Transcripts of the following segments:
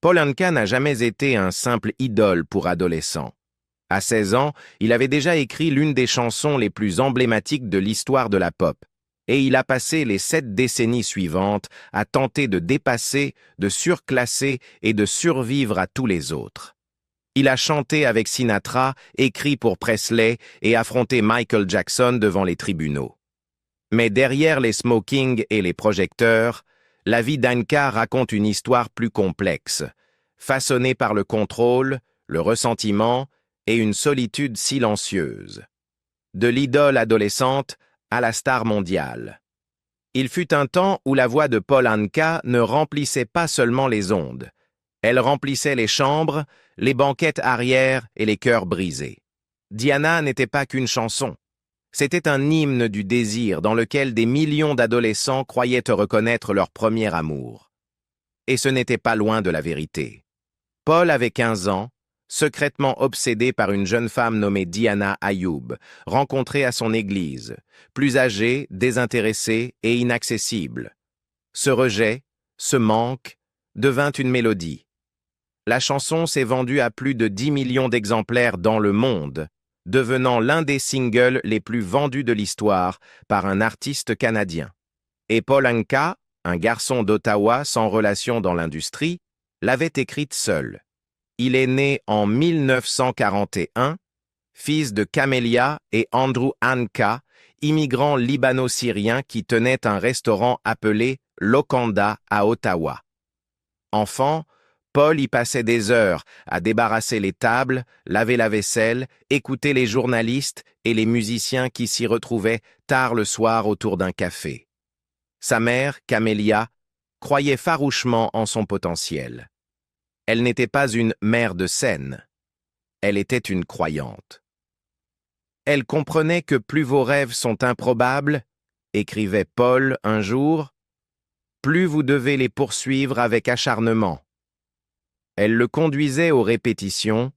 Paul Anka n'a jamais été un simple idole pour adolescents. À 16 ans, il avait déjà écrit l'une des chansons les plus emblématiques de l'histoire de la pop, et il a passé les 7 décennies suivantes à tenter de dépasser, de surclasser et de survivre à tous les autres. Il a chanté avec Sinatra, écrit pour Presley et affronté Michael Jackson devant les tribunaux. Mais derrière les smokings et les projecteurs, la vie d'Anka raconte une histoire plus complexe, façonnée par le contrôle, le ressentiment et une solitude silencieuse. De l'idole adolescente à la star mondiale. Il fut un temps où la voix de Paul Anka ne remplissait pas seulement les ondes. Elle remplissait les chambres, les banquettes arrière et les cœurs brisés. Diana n'était pas qu'une chanson. C'était un hymne du désir dans lequel des millions d'adolescents croyaient reconnaître leur premier amour. Et ce n'était pas loin de la vérité. Paul avait 15 ans, secrètement obsédé par une jeune femme nommée Diana Ayoub, rencontrée à son église, plus âgée, désintéressée et inaccessible. Ce rejet, ce manque, devint une mélodie. La chanson s'est vendue à plus de 10 millions d'exemplaires dans le monde, devenant l'un des singles les plus vendus de l'histoire par un artiste canadien. Et Paul Anka, un garçon d'Ottawa sans relation dans l'industrie, l'avait écrite seul. Il est né en 1941, fils de Camélia et Andrew Anka, immigrants libano-syriens qui tenaient un restaurant appelé Lokanda à Ottawa. Enfant, Paul y passait des heures à débarrasser les tables, laver la vaisselle, écouter les journalistes et les musiciens qui s'y retrouvaient tard le soir autour d'un café. Sa mère, Camélia, croyait farouchement en son potentiel. Elle n'était pas une mère de scène. Elle était une croyante. Elle comprenait que plus vos rêves sont improbables, écrivait Paul un jour, plus vous devez les poursuivre avec acharnement. Elle le conduisait aux répétitions,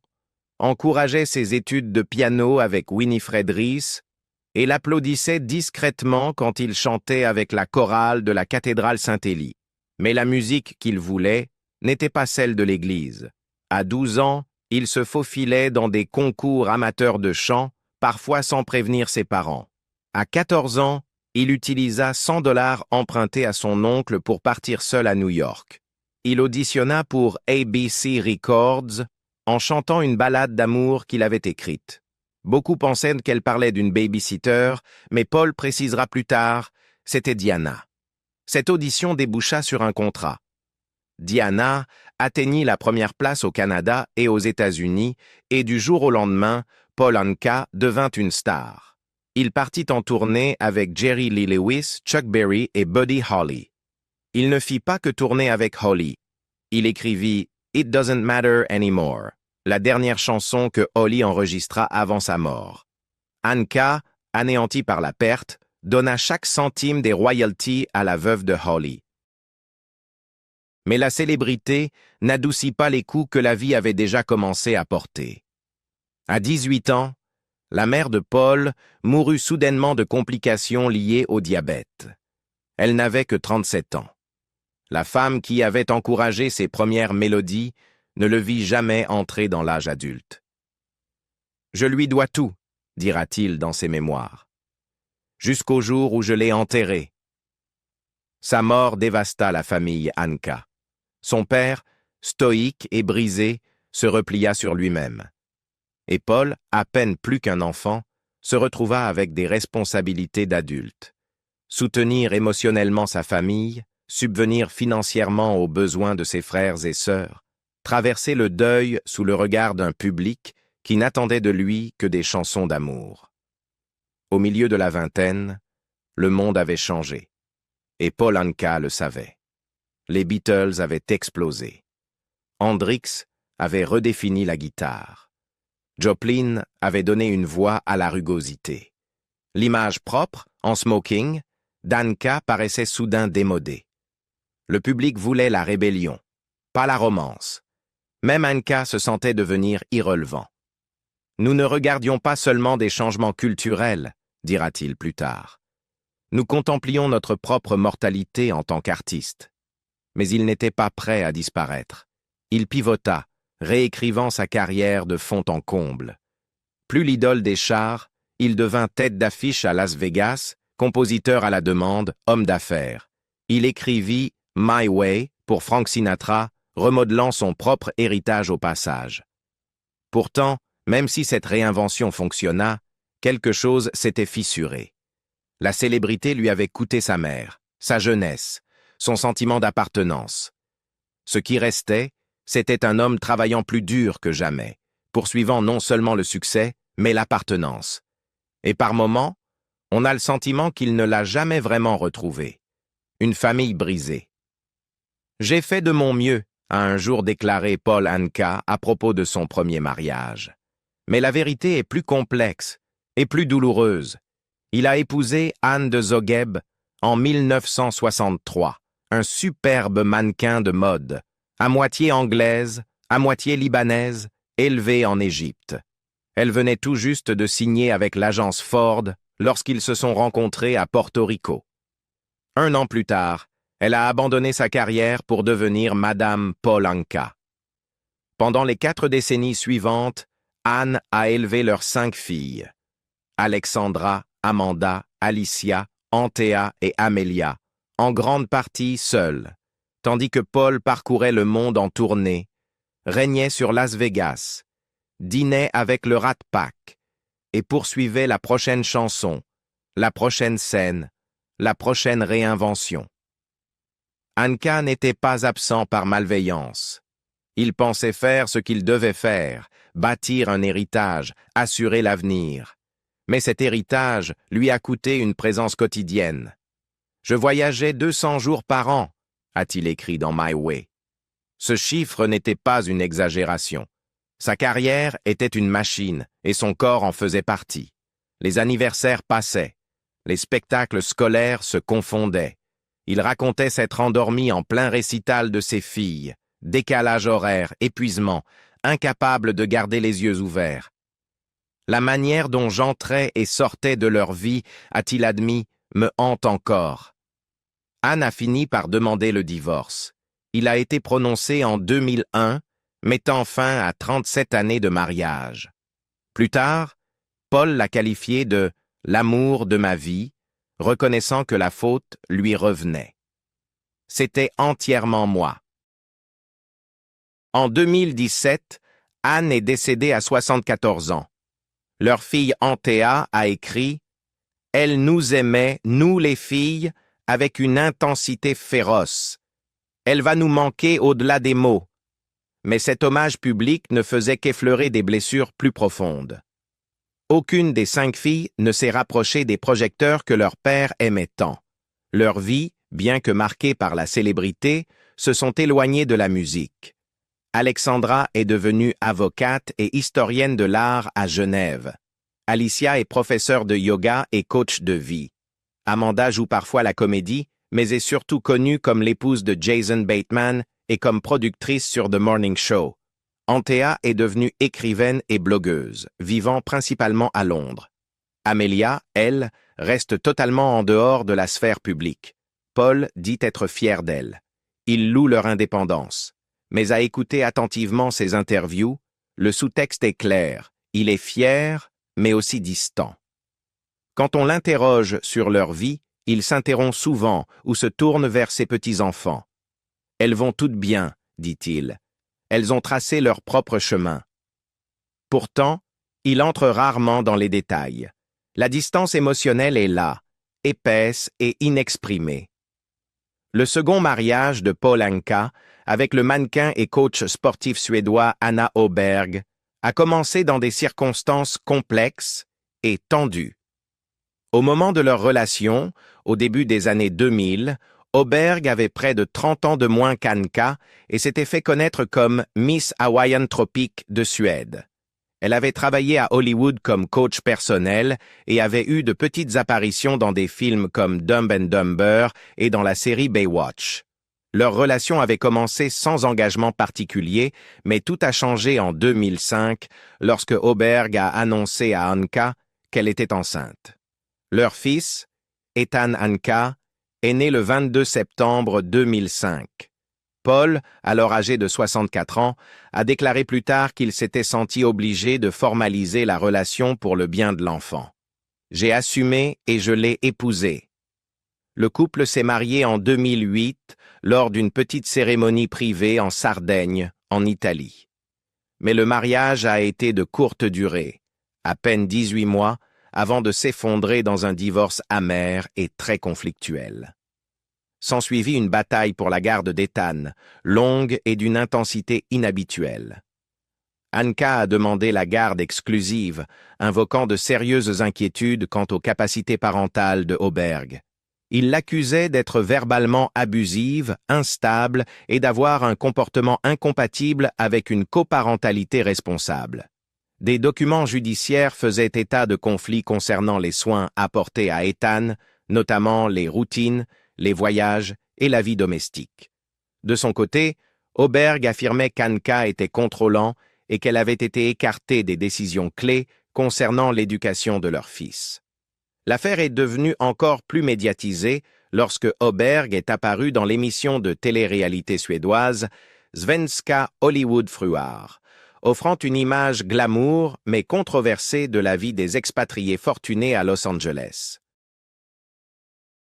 encourageait ses études de piano avec Winifred Rees et l'applaudissait discrètement quand il chantait avec la chorale de la cathédrale Saint-Élie. Mais la musique qu'il voulait n'était pas celle de l'Église. À 12 ans, il se faufilait dans des concours amateurs de chant, parfois sans prévenir ses parents. À 14 ans, il utilisa 100 $ empruntés à son oncle pour partir seul à New York. Il auditionna pour ABC Records en chantant une ballade d'amour qu'il avait écrite. Beaucoup pensaient qu'elle parlait d'une babysitter, mais Paul précisera plus tard, c'était Diana. Cette audition déboucha sur un contrat. Diana atteignit la première place au Canada et aux États-Unis, et du jour au lendemain, Paul Anka devint une star. Il partit en tournée avec Jerry Lee Lewis, Chuck Berry et Buddy Holly. Il ne fit pas que tourner avec Holly. Il écrivit « It Doesn't Matter Anymore », la dernière chanson que Holly enregistra avant sa mort. Anka, anéanti par la perte, donna chaque centime des royalties à la veuve de Holly. Mais la célébrité n'adoucit pas les coups que la vie avait déjà commencé à porter. À 18 ans, la mère de Paul mourut soudainement de complications liées au diabète. Elle n'avait que 37 ans. La femme qui avait encouragé ses premières mélodies ne le vit jamais entrer dans l'âge adulte. « Je lui dois tout », dira-t-il dans ses mémoires, « jusqu'au jour où je l'ai enterré. » Sa mort dévasta la famille Anka. Son père, stoïque et brisé, se replia sur lui-même. Et Paul, à peine plus qu'un enfant, se retrouva avec des responsabilités d'adulte. Soutenir émotionnellement sa famille, subvenir financièrement aux besoins de ses frères et sœurs, traverser le deuil sous le regard d'un public qui n'attendait de lui que des chansons d'amour. Au milieu de la vingtaine, le monde avait changé. Et Paul Anka le savait. Les Beatles avaient explosé. Hendrix avait redéfini la guitare. Joplin avait donné une voix à la rugosité. L'image propre, en smoking, d'Anka paraissait soudain démodée. Le public voulait la rébellion, pas la romance. Même Anka se sentait devenir irrelevant. « Nous ne regardions pas seulement des changements culturels », dira-t-il plus tard. Nous contemplions notre propre mortalité en tant qu'artiste. Mais il n'était pas prêt à disparaître. il pivota, réécrivant sa carrière de fond en comble. Plus l'idole des chars, il devint tête d'affiche à Las Vegas, compositeur à la demande, homme d'affaires. Il écrivit « My Way » pour Frank Sinatra, remodelant son propre héritage au passage. Pourtant, même si cette réinvention fonctionna, quelque chose s'était fissuré. La célébrité lui avait coûté sa mère, sa jeunesse, son sentiment d'appartenance. Ce qui restait, c'était un homme travaillant plus dur que jamais, poursuivant non seulement le succès, mais l'appartenance. Et par moments, on a le sentiment qu'il ne l'a jamais vraiment retrouvé. Une famille brisée. « J'ai fait de mon mieux », a un jour déclaré Paul Anka à propos de son premier mariage. Mais la vérité est plus complexe et plus douloureuse. Il a épousé Anne de Zogheb en 1963, un superbe mannequin de mode, à moitié anglaise, à moitié libanaise, élevée en Égypte. Elle venait tout juste de signer avec l'agence Ford lorsqu'ils se sont rencontrés à Porto Rico. 1 an plus tard, elle a abandonné sa carrière pour devenir Madame Paul Anka. Pendant les 4 décennies suivantes, Anne a élevé leurs 5 filles. Alexandra, Amanda, Alicia, Anthea et Amelia, en grande partie seule, tandis que Paul parcourait le monde en tournée, régnait sur Las Vegas, dînait avec le Rat Pack et poursuivait la prochaine chanson, la prochaine scène, la prochaine réinvention. Anka n'était pas absent par malveillance. Il pensait faire ce qu'il devait faire, bâtir un héritage, assurer l'avenir. Mais cet héritage lui a coûté une présence quotidienne. « Je voyageais 200 jours par an », a-t-il écrit dans My Way. Ce chiffre n'était pas une exagération. Sa carrière était une machine et son corps en faisait partie. Les anniversaires passaient. Les spectacles scolaires se confondaient. Il racontait s'être endormi en plein récital de ses filles. Décalage horaire, épuisement, incapable de garder les yeux ouverts. La manière dont j'entrais et sortais de leur vie, a-t-il admis, me hante encore. Anne a fini par demander le divorce. Il a été prononcé en 2001, mettant fin à 37 années de mariage. Plus tard, Paul l'a qualifié de « l'amour de ma vie », reconnaissant que la faute lui revenait. C'était entièrement moi. En 2017, Anne est décédée à 74 ans. Leur fille Anthea a écrit « Elle nous aimait, nous les filles, avec une intensité féroce. Elle va nous manquer au-delà des mots. » Mais cet hommage public ne faisait qu'effleurer des blessures plus profondes. Aucune des 5 filles ne s'est rapprochée des projecteurs que leur père aimait tant. Leurs vies, bien que marquées par la célébrité, se sont éloignées de la musique. Alexandra est devenue avocate et historienne de l'art à Genève. Alicia est professeure de yoga et coach de vie. Amanda joue parfois la comédie, mais est surtout connue comme l'épouse de Jason Bateman et comme productrice sur The Morning Show. Anthea est devenue écrivaine et blogueuse, vivant principalement à Londres. Amelia, elle, reste totalement en dehors de la sphère publique. Paul dit être fier d'elle. Il loue leur indépendance. Mais à écouter attentivement ses interviews, le sous-texte est clair. Il est fier, mais aussi distant. Quand on l'interroge sur leur vie, il s'interrompt souvent ou se tourne vers ses petits-enfants. « Elles vont toutes bien », dit-il. « Elles ont tracé leur propre chemin. » Pourtant, il entre rarement dans les détails. La distance émotionnelle est là, épaisse et inexprimée. Le second mariage de Paul Anka, avec le mannequin et coach sportif suédois Anna Åberg, a commencé dans des circonstances complexes et tendues. Au moment de leur relation, au début des années 2000, Åberg avait près de 30 ans de moins qu'Anka et s'était fait connaître comme Miss Hawaiian Tropic de Suède. Elle avait travaillé à Hollywood comme coach personnel et avait eu de petites apparitions dans des films comme Dumb and Dumber et dans la série Baywatch. Leur relation avait commencé sans engagement particulier, mais tout a changé en 2005 lorsque Åberg a annoncé à Anka qu'elle était enceinte. Leur fils, Ethan Anka, est né le 22 septembre 2005. Paul, alors âgé de 64 ans, a déclaré plus tard qu'il s'était senti obligé de formaliser la relation pour le bien de l'enfant. « J'ai assumé et je l'ai épousée. » Le couple s'est marié en 2008 lors d'une petite cérémonie privée en Sardaigne, en Italie. Mais le mariage a été de courte durée, à peine 18 mois, avant de s'effondrer dans un divorce amer et très conflictuel. S'ensuivit une bataille pour la garde d'Ethan, longue et d'une intensité inhabituelle. Anka a demandé la garde exclusive, invoquant de sérieuses inquiétudes quant aux capacités parentales de Oberg. Il l'accusait d'être verbalement abusive, instable et d'avoir un comportement incompatible avec une coparentalité responsable. Des documents judiciaires faisaient état de conflits concernant les soins apportés à Ethan, notamment les routines, les voyages et la vie domestique. De son côté, Oberg affirmait qu'Anka était contrôlant et qu'elle avait été écartée des décisions clés concernant l'éducation de leur fils. L'affaire est devenue encore plus médiatisée lorsque Oberg est apparu dans l'émission de télé-réalité suédoise Svenska Hollywoodfruar, offrant une image glamour mais controversée de la vie des expatriés fortunés à Los Angeles.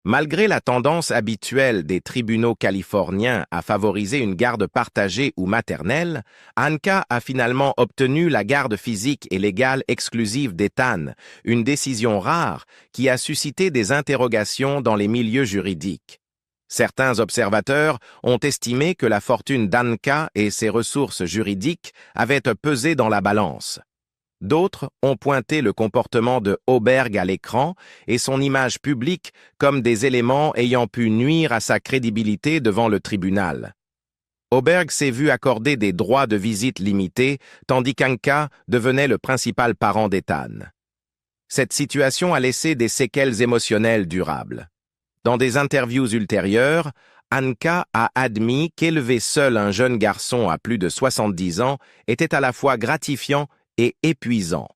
Malgré la tendance habituelle des tribunaux californiens à favoriser une garde partagée ou maternelle, Anka a finalement obtenu la garde physique et légale exclusive d'Ethan, une décision rare qui a suscité des interrogations dans les milieux juridiques. Certains observateurs ont estimé que la fortune d'Anka et ses ressources juridiques avaient pesé dans la balance. D'autres ont pointé le comportement de Oberg à l'écran et son image publique comme des éléments ayant pu nuire à sa crédibilité devant le tribunal. Oberg s'est vu accorder des droits de visite limités, tandis qu'Anka devenait le principal parent d'Ethan. Cette situation a laissé des séquelles émotionnelles durables. Dans des interviews ultérieures, Anka a admis qu'élever seul un jeune garçon à plus de 70 ans était à la fois gratifiant et épuisant.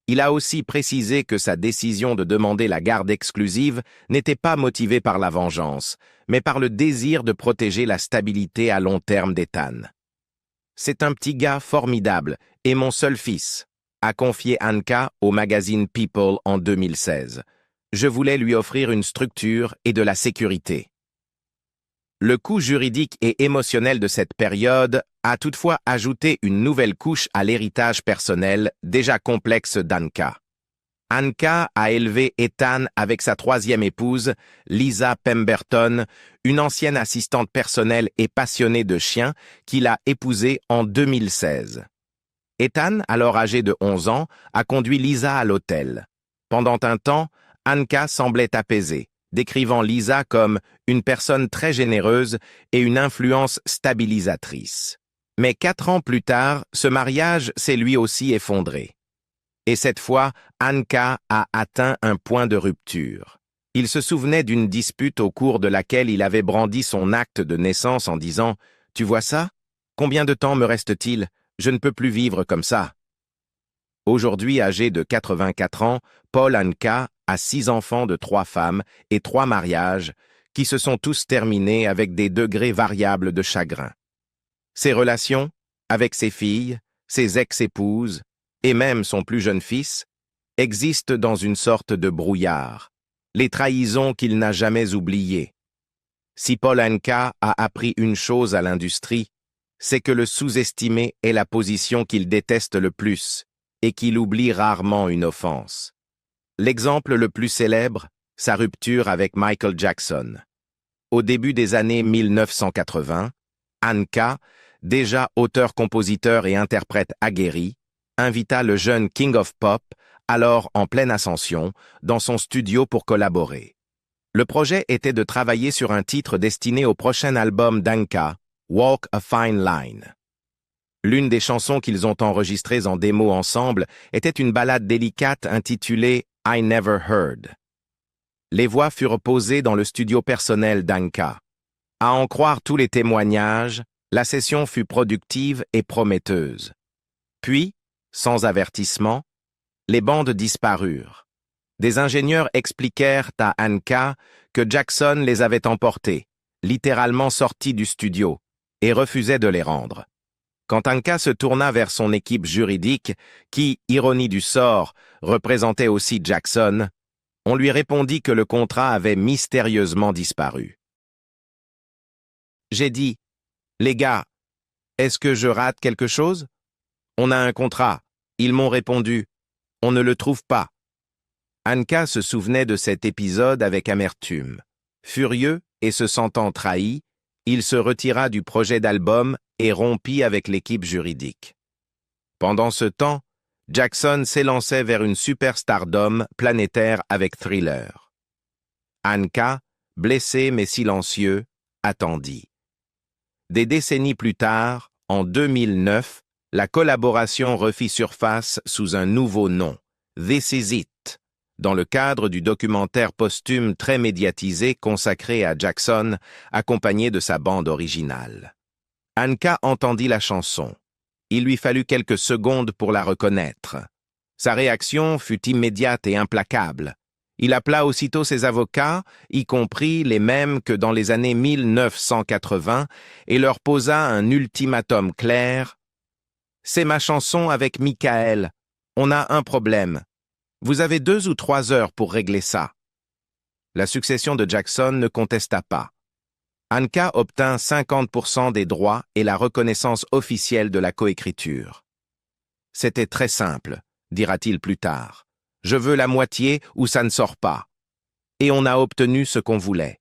Il a aussi précisé que sa décision de demander la garde exclusive n'était pas motivée par la vengeance, mais par le désir de protéger la stabilité à long terme d'Ethan. « C'est un petit gars formidable et mon seul fils », a confié Anka au magazine People en 2016. « Je voulais lui offrir une structure et de la sécurité. » Le coût juridique et émotionnel de cette période a toutefois ajouté une nouvelle couche à l'héritage personnel déjà complexe d'Anka. Anka a élevé Ethan avec sa troisième épouse, Lisa Pemberton, une ancienne assistante personnelle et passionnée de chiens qu'il a épousée en 2016. Ethan, alors âgé de 11 ans, a conduit Lisa à l'hôtel. Pendant un temps, Anka semblait apaisée, décrivant Lisa comme une personne très généreuse et une influence stabilisatrice. Mais 4 ans plus tard, ce mariage s'est lui aussi effondré. Et cette fois, Anka a atteint un point de rupture. Il se souvenait d'une dispute au cours de laquelle il avait brandi son acte de naissance en disant « Tu vois ça? Combien de temps me reste-t-il? Je ne peux plus vivre comme ça. » Aujourd'hui âgé de 84 ans, Paul Anka a 6 enfants de 3 femmes et 3 mariages qui se sont tous terminés avec des degrés variables de chagrin. Ses relations, avec ses filles, ses ex-épouses et même son plus jeune fils, existent dans une sorte de brouillard, les trahisons qu'il n'a jamais oubliées. Si Paul Anka a appris une chose à l'industrie, c'est que le sous-estimer est la position qu'il déteste le plus et qu'il oublie rarement une offense. L'exemple le plus célèbre, sa rupture avec Michael Jackson. Au début des années 1980, Anka, déjà auteur-compositeur et interprète aguerri, invita le jeune King of Pop, alors en pleine ascension, dans son studio pour collaborer. Le projet était de travailler sur un titre destiné au prochain album d'Anka, Walk a Fine Line. L'une des chansons qu'ils ont enregistrées en démo ensemble était une ballade délicate intitulée I Never Heard. Les voix furent posées dans le studio personnel d'Anka. À en croire tous les témoignages, la session fut productive et prometteuse. Puis, sans avertissement, les bandes disparurent. Des ingénieurs expliquèrent à Anka que Jackson les avait emportés, littéralement sortis du studio, et refusait de les rendre. Quand Anka se tourna vers son équipe juridique, qui, ironie du sort, représentait aussi Jackson, on lui répondit que le contrat avait mystérieusement disparu. J'ai dit, « Les gars, est-ce que je rate quelque chose? On a un contrat. » Ils m'ont répondu, « On ne le trouve pas. » Anka se souvenait de cet épisode avec amertume. Furieux et se sentant trahi, il se retira du projet d'album et rompit avec l'équipe juridique. Pendant ce temps, Jackson s'élançait vers une superstardom planétaire avec Thriller. Anka, blessé mais silencieux, attendit. Des décennies plus tard, en 2009, la collaboration refit surface sous un nouveau nom, This Is It, dans le cadre du documentaire posthume très médiatisé consacré à Jackson, accompagné de sa bande originale. Anka entendit la chanson. Il lui fallut quelques secondes pour la reconnaître. Sa réaction fut immédiate et implacable. Il appela aussitôt ses avocats, y compris les mêmes que dans les années 1980, et leur posa un ultimatum clair. « C'est ma chanson avec Michael. On a un problème. Vous avez 2 ou 3 heures pour régler ça. » La succession de Jackson ne contesta pas. Anka obtint 50% des droits et la reconnaissance officielle de la coécriture. « C'était très simple, dira-t-il plus tard. Je veux la moitié ou ça ne sort pas. » Et on a obtenu ce qu'on voulait.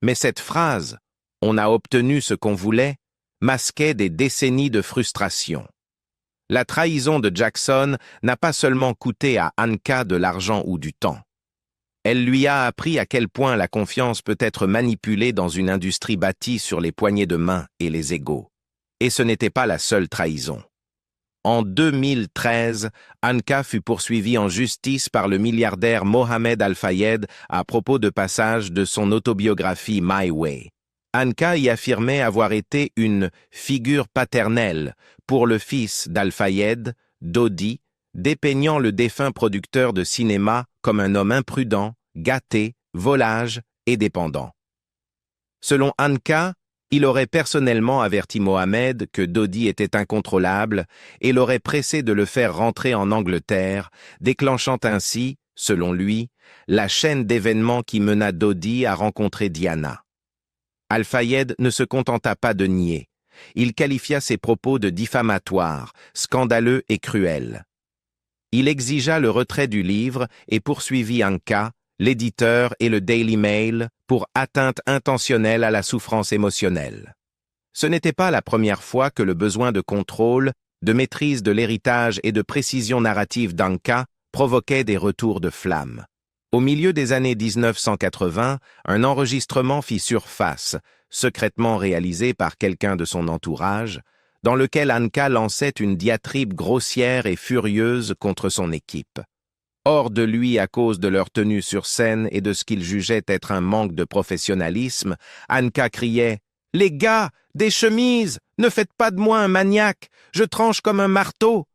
Mais cette phrase, « on a obtenu ce qu'on voulait », masquait des décennies de frustration. La trahison de Jackson n'a pas seulement coûté à Anka de l'argent ou du temps. Elle lui a appris à quel point la confiance peut être manipulée dans une industrie bâtie sur les poignées de main et les égos. Et ce n'était pas la seule trahison. En 2013, Anka fut poursuivie en justice par le milliardaire Mohamed Al-Fayed à propos de passages de son autobiographie My Way. Anka y affirmait avoir été une figure paternelle pour le fils d'Al-Fayed, Dodi, dépeignant le défunt producteur de cinéma comme un homme imprudent, gâté, volage et dépendant. Selon Anka, il aurait personnellement averti Mohamed que Dodi était incontrôlable et l'aurait pressé de le faire rentrer en Angleterre, déclenchant ainsi, selon lui, la chaîne d'événements qui mena Dodi à rencontrer Diana. Al-Fayed ne se contenta pas de nier. Il qualifia ses propos de diffamatoires, scandaleux et cruels. Il exigea le retrait du livre et poursuivit Anka, l'éditeur et le Daily Mail pour atteinte intentionnelle à la souffrance émotionnelle. Ce n'était pas la première fois que le besoin de contrôle, de maîtrise de l'héritage et de précision narrative d'Anka provoquait des retours de flamme. Au milieu des années 1980, un enregistrement fit surface, secrètement réalisé par quelqu'un de son entourage, dans lequel Anka lançait une diatribe grossière et furieuse contre son équipe. Hors de lui à cause de leur tenue sur scène et de ce qu'il jugeait être un manque de professionnalisme, Anka criait « Les gars, des chemises! Ne faites pas de moi un maniaque! Je tranche comme un marteau !»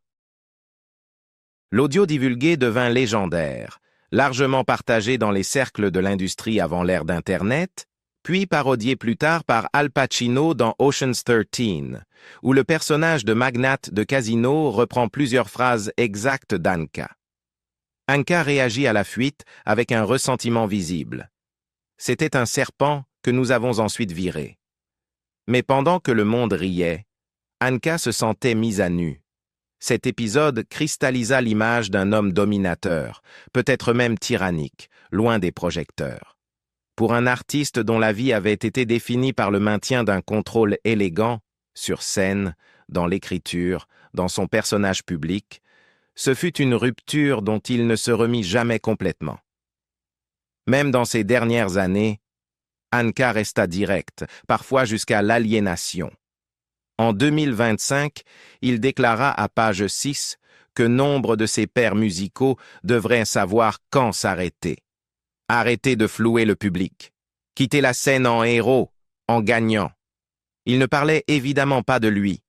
L'audio divulgué devint légendaire, largement partagé dans les cercles de l'industrie avant l'ère d'Internet, puis parodié plus tard par Al Pacino dans Ocean's 13, où le personnage de magnate de casino reprend plusieurs phrases exactes d'Anka. Anka réagit à la fuite avec un ressentiment visible. C'était un serpent que nous avons ensuite viré. Mais pendant que le monde riait, Anka se sentait mise à nu. Cet épisode cristallisa l'image d'un homme dominateur, peut-être même tyrannique, loin des projecteurs. Pour un artiste dont la vie avait été définie par le maintien d'un contrôle élégant, sur scène, dans l'écriture, dans son personnage public, ce fut une rupture dont il ne se remit jamais complètement. Même dans ses dernières années, Anka resta direct, parfois jusqu'à l'aliénation. En 2025, il déclara à page 6 que nombre de ses pairs musicaux devraient savoir quand s'arrêter. Arrêter de flouer le public. Quitter la scène en héros, en gagnant. Il ne parlait évidemment pas de lui.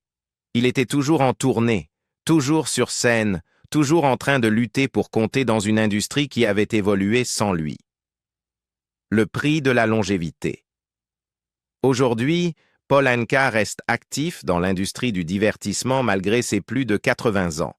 Il était toujours en tournée, toujours sur scène, toujours en train de lutter pour compter dans une industrie qui avait évolué sans lui. Le prix de la longévité. Aujourd'hui, Paul Anka reste actif dans l'industrie du divertissement malgré ses plus de 80 ans.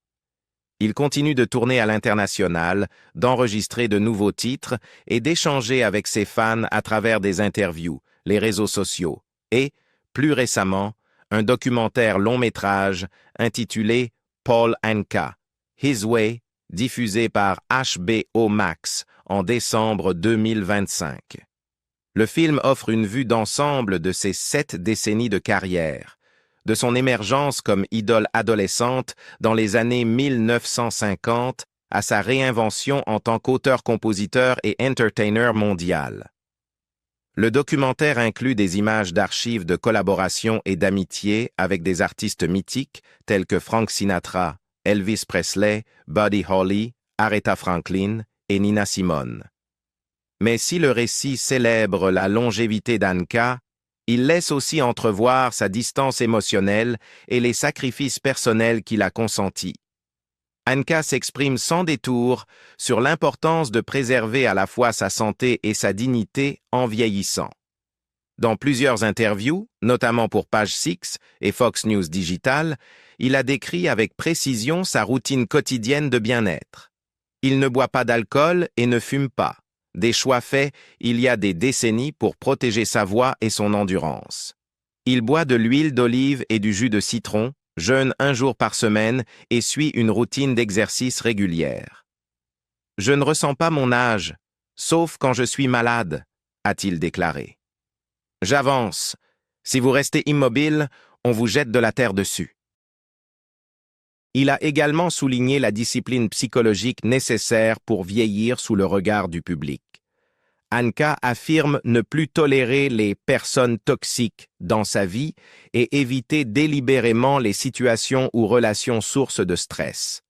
Il continue de tourner à l'international, d'enregistrer de nouveaux titres et d'échanger avec ses fans à travers des interviews, les réseaux sociaux et, plus récemment, un documentaire long-métrage intitulé Paul Anka, His Way, diffusé par HBO Max en décembre 2025. Le film offre une vue d'ensemble de ses 7 décennies de carrière, de son émergence comme idole adolescente dans les années 1950 à sa réinvention en tant qu'auteur-compositeur et entertainer mondial. Le documentaire inclut des images d'archives de collaboration et d'amitié avec des artistes mythiques tels que Frank Sinatra, Elvis Presley, Buddy Holly, Aretha Franklin et Nina Simone. Mais si le récit célèbre la longévité d'Anka, il laisse aussi entrevoir sa distance émotionnelle et les sacrifices personnels qu'il a consentis. Anka s'exprime sans détour sur l'importance de préserver à la fois sa santé et sa dignité en vieillissant. Dans plusieurs interviews, notamment pour Page Six et Fox News Digital, il a décrit avec précision sa routine quotidienne de bien-être. Il ne boit pas d'alcool et ne fume pas. Des choix faits il y a des décennies pour protéger sa voix et son endurance. Il boit de l'huile d'olive et du jus de citron, jeûne 1 jour par semaine et suit une routine d'exercice régulière. « Je ne ressens pas mon âge, sauf quand je suis malade », a-t-il déclaré. « J'avance. Si vous restez immobile, on vous jette de la terre dessus. » Il a également souligné la discipline psychologique nécessaire pour vieillir sous le regard du public. Anka affirme ne plus tolérer les personnes toxiques dans sa vie et éviter délibérément les situations ou relations sources de stress.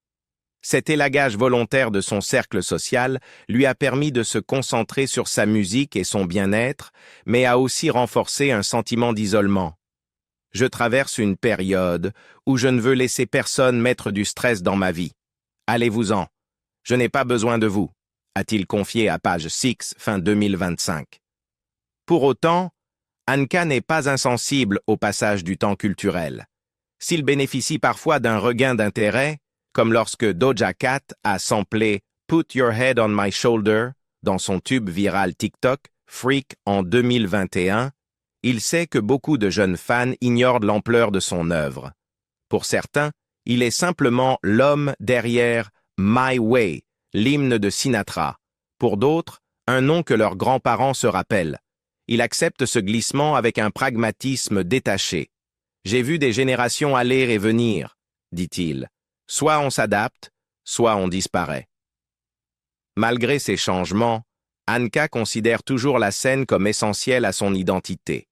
Cet élagage volontaire de son cercle social lui a permis de se concentrer sur sa musique et son bien-être, mais a aussi renforcé un sentiment d'isolement. « Je traverse une période où je ne veux laisser personne mettre du stress dans ma vie. Allez-vous-en. Je n'ai pas besoin de vous », a-t-il confié à Page Six fin 2025. Pour autant, Anka n'est pas insensible au passage du temps culturel. S'il bénéficie parfois d'un regain d'intérêt, comme lorsque Doja Cat a samplé « Put Your Head on My Shoulder » dans son tube viral TikTok, Freak en 2021, il sait que beaucoup de jeunes fans ignorent l'ampleur de son œuvre. Pour certains, il est simplement l'homme derrière « My Way », l'hymne de Sinatra. Pour d'autres, un nom que leurs grands-parents se rappellent. Il accepte ce glissement avec un pragmatisme détaché. « J'ai vu des générations aller et venir », dit-il. « Soit on s'adapte, soit on disparaît. » Malgré ces changements, Anka considère toujours la scène comme essentielle à son identité.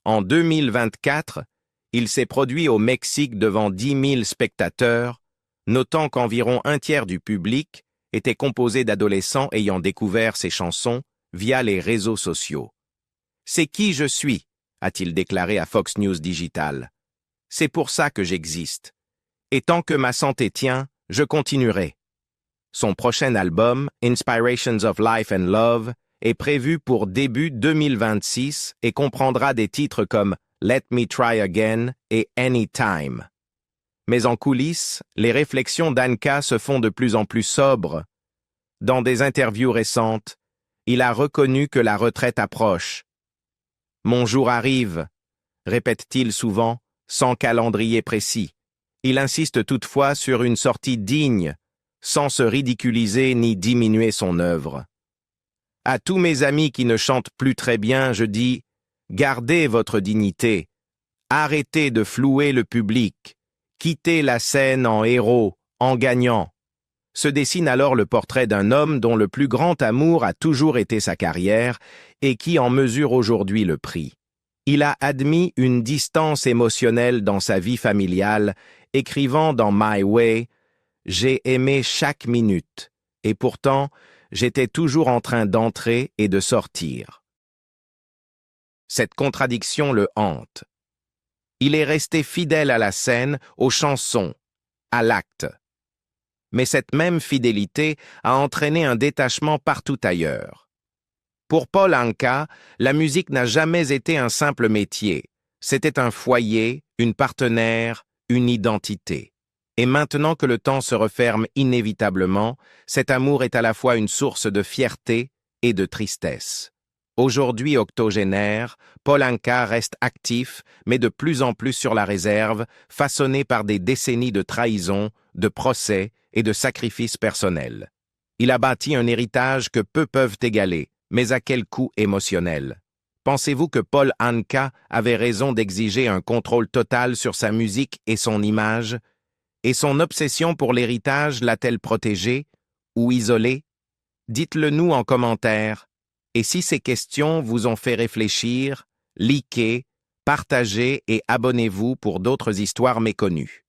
En 2024, il s'est produit au Mexique devant 10 000 spectateurs, notant qu'environ un tiers du public était composé d'adolescents ayant découvert ses chansons via les réseaux sociaux. « C'est qui je suis », a-t-il déclaré à Fox News Digital. « C'est pour ça que j'existe. Et tant que ma santé tient, je continuerai. » Son prochain album, Inspirations of Life and Love, est prévu pour début 2026 et comprendra des titres comme Let Me Try Again et Anytime. Mais en coulisses, les réflexions d'Anka se font de plus en plus sobres. Dans des interviews récentes, il a reconnu que la retraite approche. « Mon jour arrive », répète-t-il souvent, sans calendrier précis. Il insiste toutefois sur une sortie digne, sans se ridiculiser ni diminuer son œuvre. À tous mes amis qui ne chantent plus très bien, je dis « Gardez votre dignité, arrêtez de flouer le public, quittez la scène en héros, en gagnant. » Se dessine alors le portrait d'un homme dont le plus grand amour a toujours été sa carrière et qui en mesure aujourd'hui le prix. Il a admis une distance émotionnelle dans sa vie familiale, écrivant dans My Way « J'ai aimé chaque minute, et pourtant, j'étais toujours en train d'entrer et de sortir. » Cette contradiction le hante. Il est resté fidèle à la scène, aux chansons, à l'acte. Mais cette même fidélité a entraîné un détachement partout ailleurs. Pour Paul Anka, la musique n'a jamais été un simple métier. C'était un foyer, une partenaire, une identité. Et maintenant que le temps se referme inévitablement, cet amour est à la fois une source de fierté et de tristesse. Aujourd'hui octogénaire, Paul Anka reste actif, mais de plus en plus sur la réserve, façonné par des décennies de trahison, de procès et de sacrifices personnels. Il a bâti un héritage que peu peuvent égaler, mais à quel coût émotionnel? Pensez-vous que Paul Anka avait raison d'exiger un contrôle total sur sa musique et son image? Et son obsession pour l'héritage l'a-t-elle protégé ou isolé? Dites-le nous en commentaire. Et si ces questions vous ont fait réfléchir, likez, partagez et abonnez-vous pour d'autres histoires méconnues.